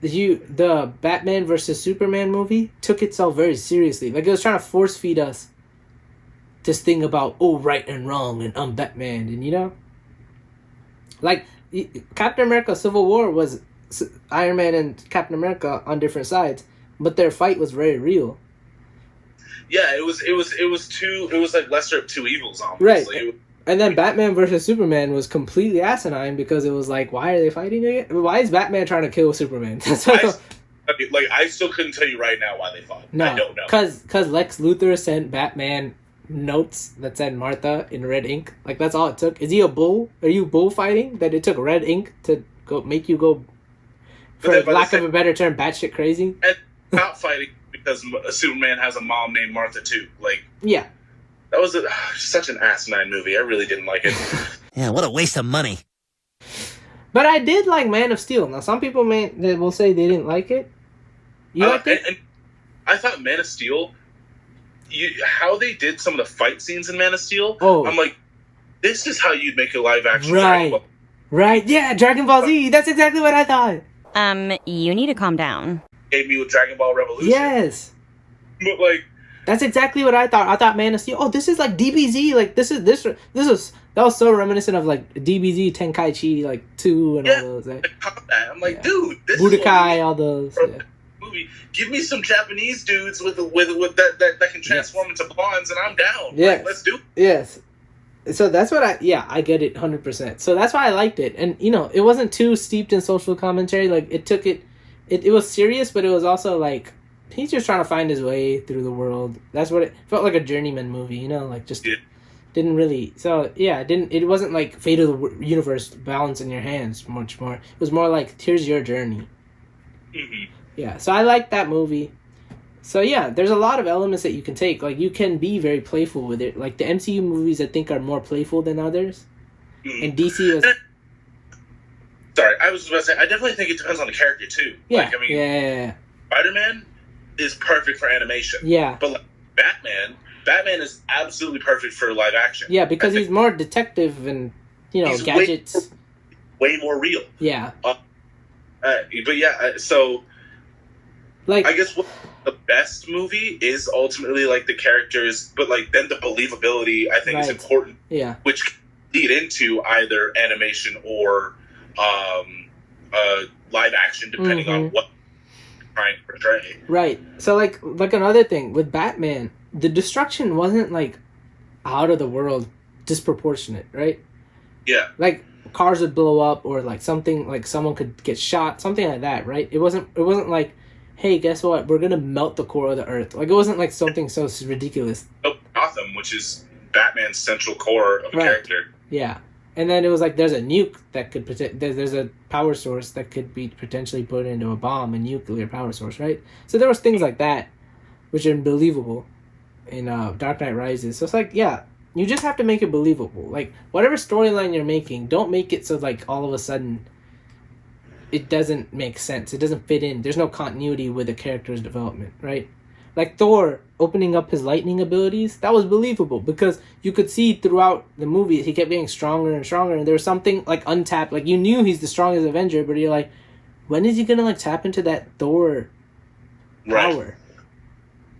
the Batman versus Superman movie took itself very seriously. Like it was trying to force feed us this thing about right and wrong and I'm Batman, and you know? Like Captain America: Civil War was Iron Man and Captain America on different sides, but their fight was very real. Yeah, it was like lesser of two evils almost. Right. Like, And then Batman versus Superman was completely asinine because it was like, why are they fighting again? Why is Batman trying to kill Superman? I still couldn't tell you right now why they fought. No, I don't know. Because Lex Luthor sent Batman notes that said Martha in red ink. Like, that's all it took. Is he a bull? Are you bullfighting? That it took red ink to make you go, for lack of a better term, batshit crazy? And not fighting because Superman has a mom named Martha too. Like, yeah. That was such an asinine movie. I really didn't like it. Yeah, what a waste of money. But I did like Man of Steel. Now, some people will say they didn't like it. You liked it? And I thought Man of Steel, how they did some of the fight scenes in Man of Steel, I'm like, this is how you'd make a live action Dragon Ball. Right, yeah, Dragon Ball Z. That's exactly what I thought. You need to calm down. Gave me with Dragon Ball Revolution. Yes. But like, that's exactly what I thought. I thought Man of Steel. Oh, this is like DBZ. Like this was so reminiscent of like DBZ Tenkaichi like 2 and all those. Like, I'm like, dude, this Budokai, all those. Yeah. Movie. Give me some Japanese dudes with that can transform into blondes, and I'm down. Yeah, like, let's do it. Yes. So that's what I get it 100%. So that's why I liked it, and it wasn't too steeped in social commentary. Like it was serious, but it was also like. He's just trying to find his way through the world. That's what it felt like, a journeyman movie, like just didn't really. So yeah, it wasn't like fate of the universe, balance in your hands. Much more, it was more like here's your journey. Mm-hmm. Yeah, so I like that movie. So yeah, there's a lot of elements that you can take. Like you can be very playful with it. Like the MCU movies, I think are more playful than others, and DC was. Sorry, I was about to say I definitely think it depends on the character too. Yeah, like, I mean, yeah. Spider-Man is perfect for animation. Yeah. But like Batman is absolutely perfect for live action. Yeah, because he's more detective and, he's gadgets. Way more real. Yeah. But yeah, so like I guess what the best movie is ultimately like the characters, but like then the believability I think is important. Yeah. Which can lead into either animation or live action depending on what trying to portray. Right. So like another thing with Batman, the destruction wasn't like out of the world disproportionate, right? Yeah. Like cars would blow up or like something like someone could get shot, something like that, right? It wasn't like, hey, guess what? We're gonna melt the core of the earth. Like it wasn't like something so ridiculous. Gotham, which is Batman's central core of a character. Yeah. And then it was like there's a nuke that could there's a power source that could be potentially put into a bomb, a nuclear power source, right? So there was things like that, which are believable in Dark Knight Rises. So it's like, yeah, you just have to make it believable. Like whatever storyline you're making, don't make it so like all of a sudden it doesn't make sense. It doesn't fit in. There's no continuity with the character's development, right? Like Thor opening up his lightning abilities, that was believable because you could see throughout the movie he kept getting stronger and stronger, and there was something like untapped. Like you knew he's the strongest Avenger, but you're like, when is he gonna like tap into that Thor power?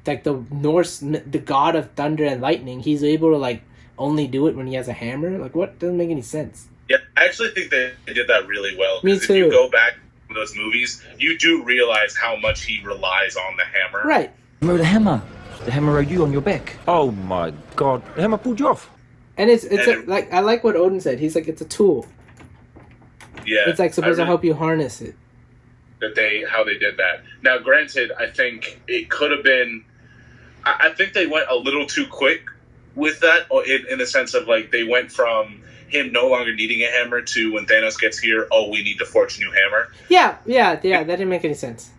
Like the Norse, the god of thunder and lightning, he's able to like only do it when he has a hammer. Like what? Doesn't make any sense. Yeah, I actually think they did that really well. Me too. If you go back to those movies, you do realize how much he relies on the hammer. Right. Remember the hammer? The hammer rode you on your back. Oh my god. The hammer pulled you off. And like I like what Odin said. He's like, it's a tool. Yeah. It's like supposed to help you harness it. How they did that. Now, granted, I think it could have been. I think they went a little too quick with that, in the sense of like they went from him no longer needing a hammer to when Thanos gets here, we need to forge a new hammer. Yeah, that didn't make any sense.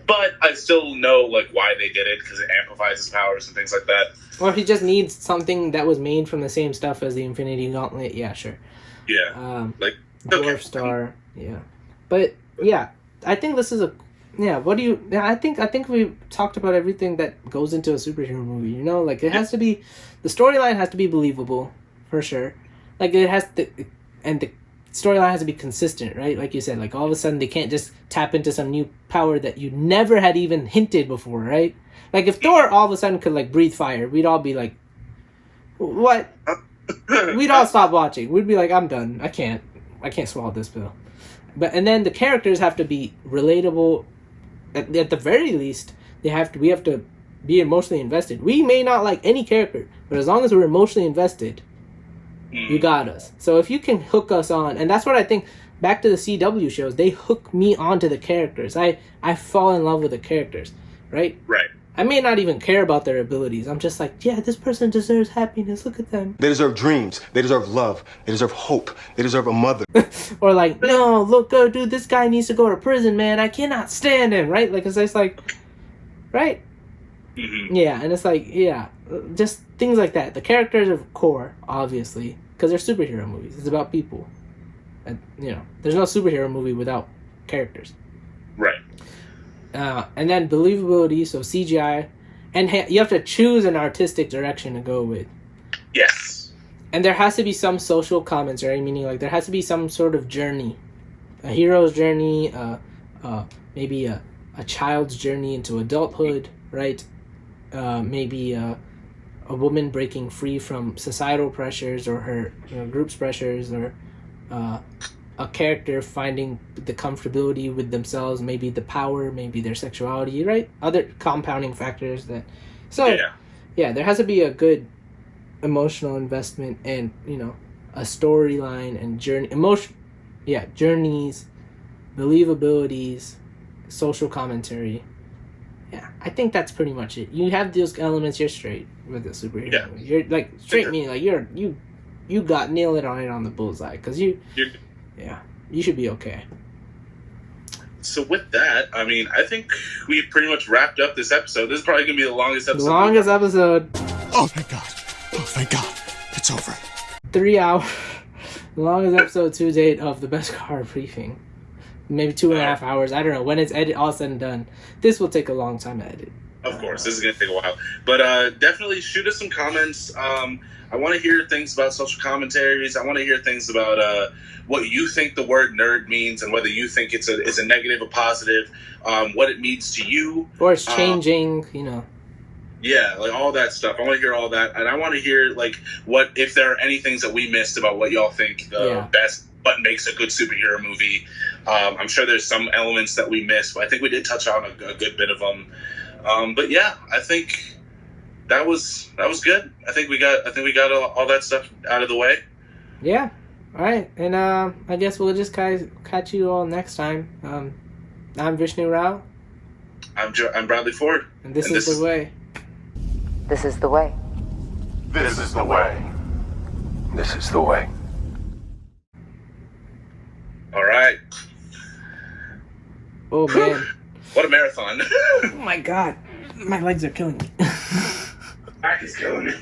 But I still know like why they did it, because it amplifies his powers and things like that. Or he just needs something that was made from the same stuff as the Infinity Gauntlet. Yeah, sure. Yeah. Dwarf Star. Yeah. But yeah, I think this is what do you? I think we talked about everything that goes into a superhero movie. Like it has to be, the storyline has to be believable, for sure. Like it has to, and the storyline has to be consistent, right? Like you said, like all of a sudden they can't just tap into some new power that you never had even hinted before, right? Like if Thor all of a sudden could like breathe fire, we'd all be like, what? We'd all stop watching. We'd be like, I'm done. I can't. I can't swallow this pill. And then the characters have to be relatable. At the very least, we have to be emotionally invested. We may not like any character, but as long as we're emotionally invested, you got us. So if you can hook us on, and that's what I think, back to the CW shows, they hook me onto the characters. I fall in love with the characters, right? Right. I may not even care about their abilities. I'm just like, yeah, this person deserves happiness. Look at them. They deserve dreams. They deserve love. They deserve hope. They deserve a mother. Or like, no, look, dude, this guy needs to go to prison, man. I cannot stand him, right? Like, it's just like, right? Mm-hmm. Yeah, and it's like, yeah, just things like that. The characters are core, obviously, because they're superhero movies. It's about people. And, there's no superhero movie without characters. Right. And then believability, so CGI, and you have to choose an artistic direction to go with. Yes. And there has to be some social commentary, meaning like there has to be some sort of journey, a hero's journey, maybe a child's journey into adulthood, right? Maybe a woman breaking free from societal pressures or her group's pressures, or a character finding the comfortability with themselves, maybe the power, maybe their sexuality, right? Other compounding factors that. So, yeah, there has to be a good emotional investment and, a storyline and journey. Journeys, believabilities, social commentary. Yeah, I think that's pretty much it. You have those elements, you're straight with the superhero movie. You're like straight meaning like you got nailed it on the bullseye, because you should be okay. So with that, I mean, I think we pretty much wrapped up this episode. This is probably gonna be the longest episode. Oh, thank God. Oh, thank God. It's over. 3 hours. The longest episode to date of the Beskar Briefing. Maybe 2.5 hours. I don't know. When it's all said and done, this will take a long time to edit. Of course, this is going to take a while. But definitely shoot us some comments. I want to hear things about social commentaries. I want to hear things about what you think the word nerd means, and whether you think it's a negative or positive, what it means to you. Or it's changing, Yeah, like all that stuff. I want to hear all that. And I want to hear, like, what if there are any things that we missed about what y'all think the best, what makes a good superhero movie. I'm sure there's some elements that we missed, but I think we did touch on a good bit of them. But yeah, I think that was good. I think we got all that stuff out of the way. Yeah. All right, and I guess we'll just catch you all next time. I'm Vishnu Rao. I'm Bradley Ford. And this is the way. This is the way. This is the way. This is the way. All right. Oh man. What a marathon. Oh my God. My legs are killing me. Back is killing me.